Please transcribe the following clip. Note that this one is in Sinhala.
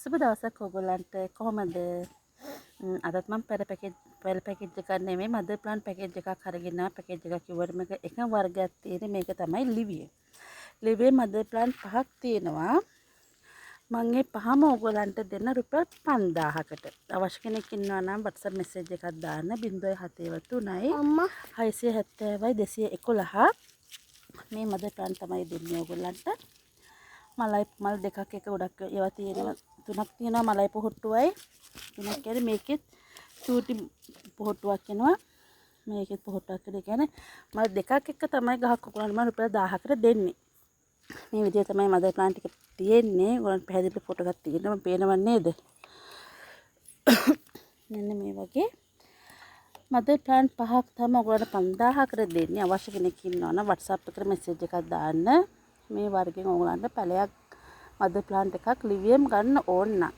සුබ දවසක් ඔයගොල්ලන්ට කොහොමද? අදත් මම පෙර පැකේජ් එකක් නෙමෙයි මදර් ප්ලාන්ට් පැකේජ් එකක් අරගෙන පැකේජ් එකක් කිව්වට මේක එක වර්ගයක් තියෙන මේක තමයි ලිවිය. ලිවිය මදර් ප්ලාන්ට් පහක් තියෙනවා. මම මේ පහම ඔයගොල්ලන්ට දෙන්න රුපියල් 5000කට. අවශ්‍ය කෙනෙක් ඉන්නවා නම් WhatsApp message එකක් දාන්න 073 අම්මා 670 211 මේ මදර් ප්ලාන්ට් තමයි දෙන්නේ ඔයගොල්ලන්ට. මල් දෙකක් එක ගොඩක් ඒවා තියෙනවා තුනක් තියෙනවා මලයි පොහොට්ටුවයි තුනක් කියන්නේ මේකෙත් චූටි පොහොට්ටුවක් එනවා මේකෙත් පොහොට්ටුවක් කියන්නේ මල් දෙකක් එක තමයි ගහක් කොකුලන්න මම රුපියල් 1000කට දෙන්නේ මේ විදිහ තමයි මදර් ප්ලාන්ට් එක තියෙන්නේ ඔයගොල්ලන් පැහැදිලි ෆොටෝ එකක් තියෙනවා පේනව නේද මෙන්න මේ වගේ මදර් ප්ලාන්ට් පහක් තමයි ඔයගොල්ලන්ට 5000කට දෙන්නේ අවශ්‍ය කෙනෙක් ඉන්නවා නම් WhatsApp එකට මැසේජ් එකක් දාන්න මේ වර්ගෙන් ඔයගොල්ලන්ට පැලයක් මදර් ප්ලාන්ට් එකක් ලිවියම් ගන්න ඕන නම්